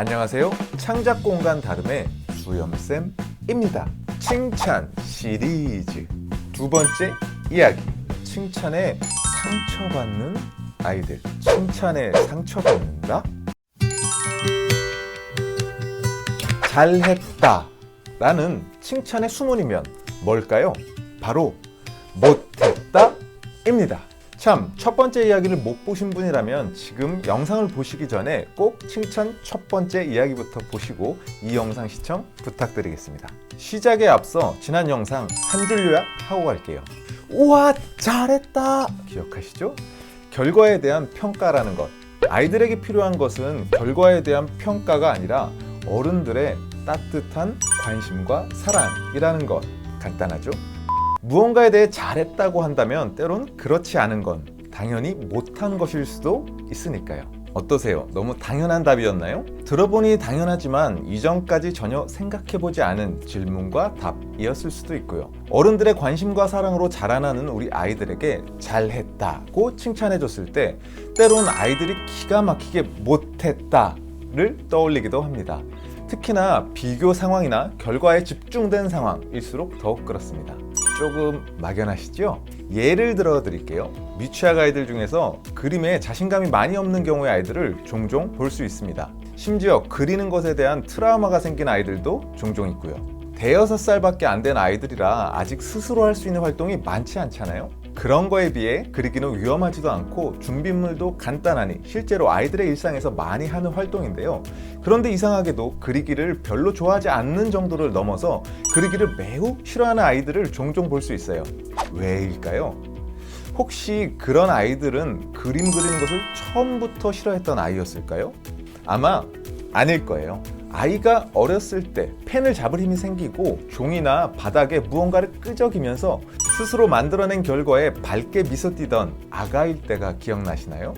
안녕하세요. 창작공간 다름의 수염쌤입니다. 칭찬 시리즈 두 번째 이야기. 칭찬에 상처받는 아이들. 칭찬에 상처받는다? 잘했다 라는 칭찬의 수문이면 뭘까요? 바로 못했다 입니다. 참, 첫 번째 이야기를 못 보신 분이라면 지금 영상을 보시기 전에 꼭 칭찬 첫 번째 이야기부터 보시고 이 영상 시청 부탁드리겠습니다. 시작에 앞서 지난 영상 한 줄 요약하고 갈게요. 우와, 잘했다! 기억하시죠? 결과에 대한 평가라는 것. 아이들에게 필요한 것은 결과에 대한 평가가 아니라 어른들의 따뜻한 관심과 사랑이라는 것. 간단하죠? 무언가에 대해 잘했다고 한다면 때론 그렇지 않은 건 당연히 못한 것일 수도 있으니까요. 어떠세요? 너무 당연한 답이었나요? 들어보니 당연하지만 이전까지 전혀 생각해보지 않은 질문과 답이었을 수도 있고요. 어른들의 관심과 사랑으로 자라나는 우리 아이들에게 잘했다고 칭찬해줬을 때 때론 아이들이 기가 막히게 못했다를 떠올리기도 합니다. 특히나 비교 상황이나 결과에 집중된 상황일수록 더욱 그렇습니다. 조금 막연하시죠? 예를 들어 드릴게요. 미취학 아이들 중에서 그림에 자신감이 많이 없는 경우의 아이들을 종종 볼 수 있습니다. 심지어 그리는 것에 대한 트라우마가 생긴 아이들도 종종 있고요. 대여섯 살밖에 안 된 아이들이라 아직 스스로 할 수 있는 활동이 많지 않잖아요? 그런 거에 비해 그리기는 위험하지도 않고 준비물도 간단하니 실제로 아이들의 일상에서 많이 하는 활동인데요. 그런데 이상하게도 그리기를 별로 좋아하지 않는 정도를 넘어서 그리기를 매우 싫어하는 아이들을 종종 볼 수 있어요. 왜일까요? 혹시 그런 아이들은 그림 그리는 것을 처음부터 싫어했던 아이였을까요? 아마 아닐 거예요. 아이가 어렸을 때 펜을 잡을 힘이 생기고 종이나 바닥에 무언가를 끄적이면서 스스로 만들어낸 결과에 밝게 미소 띠던 아가일 때가 기억나시나요?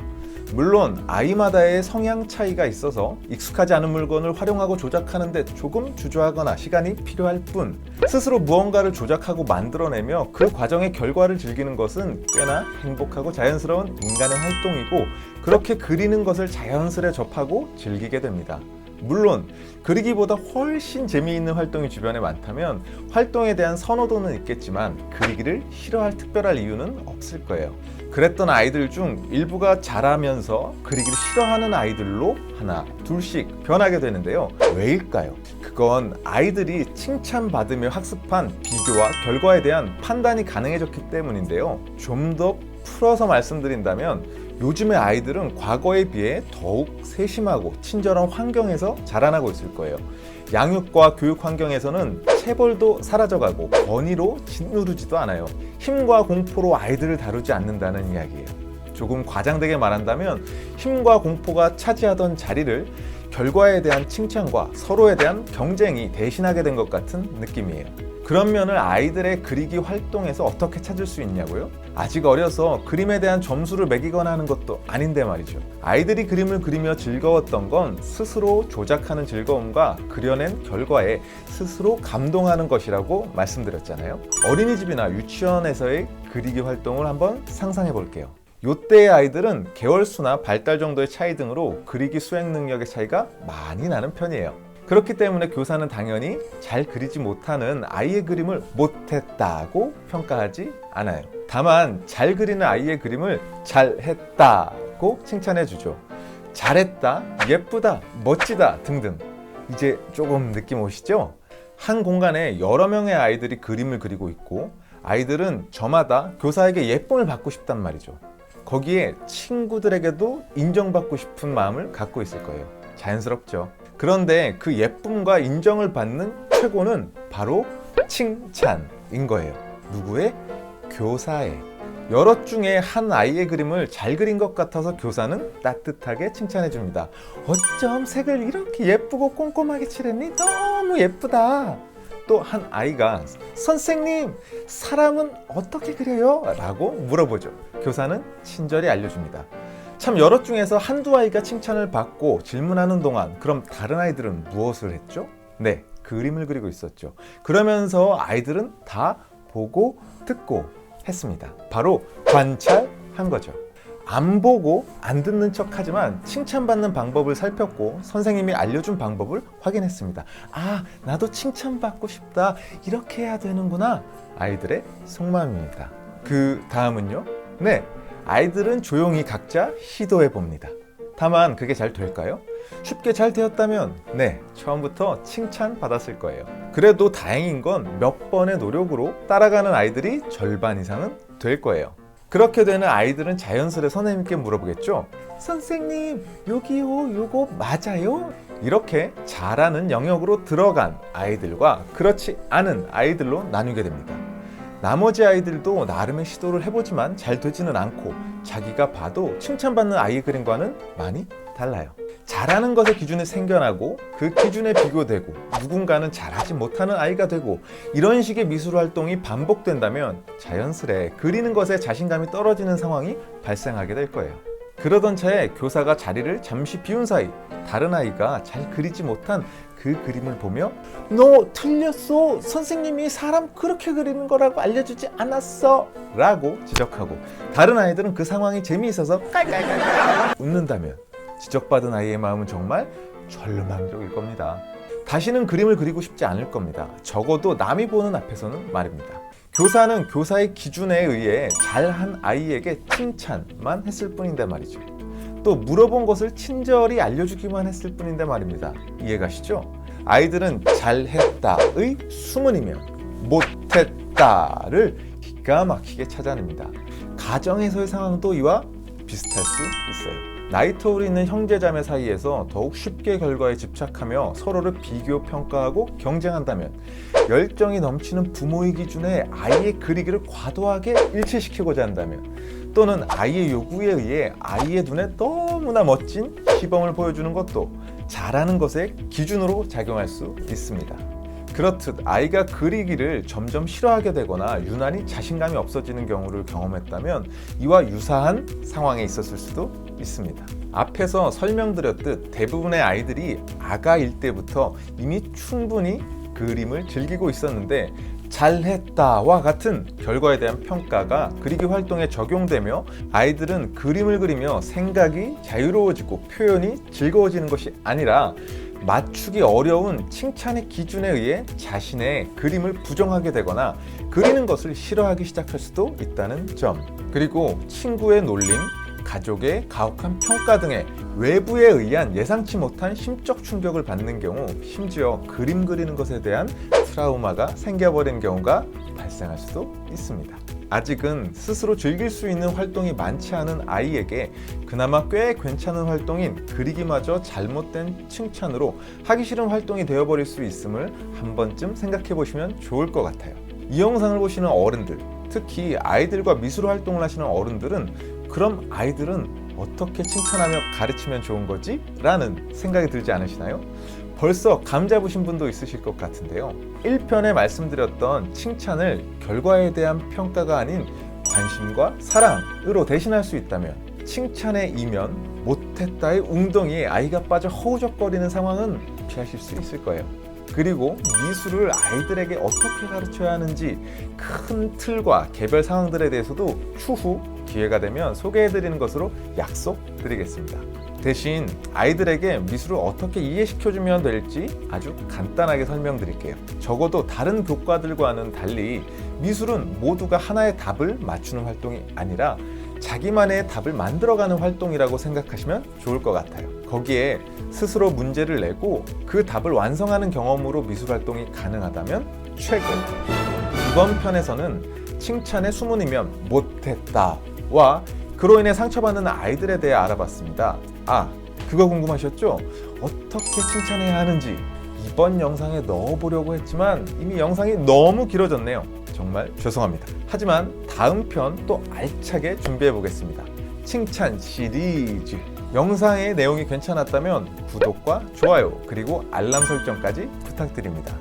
물론 아이마다의 성향 차이가 있어서 익숙하지 않은 물건을 활용하고 조작하는 데 조금 주저하거나 시간이 필요할 뿐 스스로 무언가를 조작하고 만들어내며 그 과정의 결과를 즐기는 것은 꽤나 행복하고 자연스러운 인간의 활동이고 그렇게 그리는 것을 자연스레 접하고 즐기게 됩니다. 물론 그리기보다 훨씬 재미있는 활동이 주변에 많다면 활동에 대한 선호도는 있겠지만 그리기를 싫어할 특별한 이유는 없을 거예요. 그랬던 아이들 중 일부가 자라면서 그리기를 싫어하는 아이들로 하나, 둘씩 변하게 되는데요. 왜일까요? 그건 아이들이 칭찬받으며 학습한 비교와 결과에 대한 판단이 가능해졌기 때문인데요. 좀 더 풀어서 말씀드린다면 요즘의 아이들은 과거에 비해 더욱 세심하고 친절한 환경에서 자라나고 있을 거예요. 양육과 교육 환경에서는 체벌도 사라져가고 권위로 짓누르지도 않아요. 힘과 공포로 아이들을 다루지 않는다는 이야기예요. 조금 과장되게 말한다면 힘과 공포가 차지하던 자리를 결과에 대한 칭찬과 서로에 대한 경쟁이 대신하게 된 것 같은 느낌이에요. 그런 면을 아이들의 그리기 활동에서 어떻게 찾을 수 있냐고요? 아직 어려서 그림에 대한 점수를 매기거나 하는 것도 아닌데 말이죠. 아이들이 그림을 그리며 즐거웠던 건 스스로 조작하는 즐거움과 그려낸 결과에 스스로 감동하는 것이라고 말씀드렸잖아요. 어린이집이나 유치원에서의 그리기 활동을 한번 상상해 볼게요. 요때의 아이들은 개월수나 발달 정도의 차이 등으로 그리기 수행 능력의 차이가 많이 나는 편이에요. 그렇기 때문에 교사는 당연히 잘 그리지 못하는 아이의 그림을 못했다고 평가하지 않아요. 다만 잘 그리는 아이의 그림을 잘했다고 칭찬해 주죠. 잘했다, 예쁘다, 멋지다 등등. 이제 조금 느낌 오시죠? 한 공간에 여러 명의 아이들이 그림을 그리고 있고 아이들은 저마다 교사에게 예쁨을 받고 싶단 말이죠. 거기에 친구들에게도 인정받고 싶은 마음을 갖고 있을 거예요. 자연스럽죠. 그런데 그 예쁨과 인정을 받는 최고는 바로 칭찬인 거예요. 누구의? 교사의. 여럿 중에 한 아이의 그림을 잘 그린 것 같아서 교사는 따뜻하게 칭찬해 줍니다. 어쩜 색을 이렇게 예쁘고 꼼꼼하게 칠했니? 너무 예쁘다. 또 한 아이가 선생님, 사람은 어떻게 그려요? 라고 물어보죠. 교사는 친절히 알려줍니다. 참 여럿 중에서 한두 아이가 칭찬을 받고 질문하는 동안 그럼 다른 아이들은 무엇을 했죠? 네, 그림을 그리고 있었죠. 그러면서 아이들은 다 보고 듣고 했습니다. 바로 관찰한 거죠. 안 보고 안 듣는 척 하지만 칭찬받는 방법을 살폈고 선생님이 알려준 방법을 확인했습니다. 아, 나도 칭찬받고 싶다. 이렇게 해야 되는구나. 아이들의 속마음입니다. 그 다음은요? 네, 아이들은 조용히 각자 시도해 봅니다. 다만 그게 잘 될까요? 쉽게 잘 되었다면 네, 처음부터 칭찬받았을 거예요. 그래도 다행인 건 몇 번의 노력으로 따라가는 아이들이 절반 이상은 될 거예요. 그렇게 되는 아이들은 자연스레 선생님께 물어보겠죠. 선생님, 여기요, 요거 맞아요? 이렇게 잘하는 영역으로 들어간 아이들과 그렇지 않은 아이들로 나누게 됩니다. 나머지 아이들도 나름의 시도를 해보지만 잘 되지는 않고 자기가 봐도 칭찬받는 아이의 그림과는 많이 달라요. 잘하는 것의 기준이 생겨나고 그 기준에 비교되고 누군가는 잘하지 못하는 아이가 되고 이런 식의 미술 활동이 반복된다면 자연스레 그리는 것에 자신감이 떨어지는 상황이 발생하게 될 거예요. 그러던 차에 교사가 자리를 잠시 비운 사이 다른 아이가 잘 그리지 못한 그 그림을 보며 너 틀렸어. 선생님이 사람 그렇게 그리는 거라고 알려주지 않았어. 라고 지적하고 다른 아이들은 그 상황이 재미있어서 깔깔깔깔 웃는다면 지적받은 아이의 마음은 정말 절망적일 겁니다. 다시는 그림을 그리고 싶지 않을 겁니다. 적어도 남이 보는 앞에서는 말입니다. 교사는 교사의 기준에 의해 잘한 아이에게 칭찬만 했을 뿐인데 말이죠. 또 물어본 것을 친절히 알려주기만 했을 뿐인데 말입니다. 이해가시죠? 아이들은 잘했다의 수문이면 못했다를 기가 막히게 찾아냅니다. 가정에서의 상황도 이와 비슷할 수 있어요. 나이 터울이 있는 형제자매 사이에서 더욱 쉽게 결과에 집착하며 서로를 비교, 평가하고 경쟁한다면 열정이 넘치는 부모의 기준에 아이의 그리기를 과도하게 일치시키고자 한다면 또는 아이의 요구에 의해 아이의 눈에 너무나 멋진 시범을 보여주는 것도 잘하는 것의 기준으로 작용할 수 있습니다. 그렇듯 아이가 그리기를 점점 싫어하게 되거나 유난히 자신감이 없어지는 경우를 경험했다면 이와 유사한 상황에 있었을 수도 있습니다. 앞에서 설명드렸듯 대부분의 아이들이 아가일 때부터 이미 충분히 그림을 즐기고 있었는데 잘했다와 같은 결과에 대한 평가가 그리기 활동에 적용되며 아이들은 그림을 그리며 생각이 자유로워지고 표현이 즐거워지는 것이 아니라 맞추기 어려운 칭찬의 기준에 의해 자신의 그림을 부정하게 되거나 그리는 것을 싫어하기 시작할 수도 있다는 점, 그리고 친구의 놀림, 가족의 가혹한 평가 등의 외부에 의한 예상치 못한 심적 충격을 받는 경우 심지어 그림 그리는 것에 대한 트라우마가 생겨버린 경우가 발생할 수도 있습니다. 아직은 스스로 즐길 수 있는 활동이 많지 않은 아이에게 그나마 꽤 괜찮은 활동인 그리기마저 잘못된 칭찬으로 하기 싫은 활동이 되어버릴 수 있음을 한 번쯤 생각해 보시면 좋을 것 같아요. 이 영상을 보시는 어른들, 특히 아이들과 미술 활동을 하시는 어른들은 그럼 아이들은 어떻게 칭찬하며 가르치면 좋은 거지? 라는 생각이 들지 않으시나요? 벌써 감 잡으신 분도 있으실 것 같은데요. 1편에 말씀드렸던 칭찬을 결과에 대한 평가가 아닌 관심과 사랑으로 대신할 수 있다면 칭찬의 이면 못했다의 웅덩이에 아이가 빠져 허우적거리는 상황은 피하실 수 있을 거예요. 그리고 미술을 아이들에게 어떻게 가르쳐야 하는지 큰 틀과 개별 상황들에 대해서도 추후 기회가 되면 소개해드리는 것으로 약속드리겠습니다. 대신 아이들에게 미술을 어떻게 이해시켜주면 될지 아주 간단하게 설명드릴게요. 적어도 다른 교과들과는 달리 미술은 모두가 하나의 답을 맞추는 활동이 아니라 자기만의 답을 만들어가는 활동이라고 생각하시면 좋을 것 같아요. 거기에 스스로 문제를 내고 그 답을 완성하는 경험으로 미술 활동이 가능하다면 최고! 이번 편에서는 칭찬의 수문이면 못했다와 그로 인해 상처받는 아이들에 대해 알아봤습니다. 아, 그거 궁금하셨죠? 어떻게 칭찬해야 하는지 이번 영상에 넣어보려고 했지만 이미 영상이 너무 길어졌네요. 정말 죄송합니다. 하지만 다음 편 또 알차게 준비해 보겠습니다. 칭찬 시리즈. 영상의 내용이 괜찮았다면 구독과 좋아요 그리고 알람 설정까지 부탁드립니다.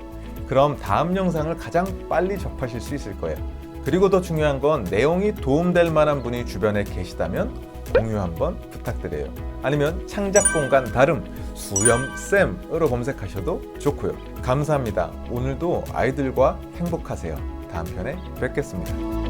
그럼 다음 영상을 가장 빨리 접하실 수 있을 거예요. 그리고 더 중요한 건 내용이 도움될 만한 분이 주변에 계시다면 공유 한번 부탁드려요. 아니면 창작공간 다름 수염쌤으로 검색하셔도 좋고요. 감사합니다. 오늘도 아이들과 행복하세요. 다음 편에 뵙겠습니다.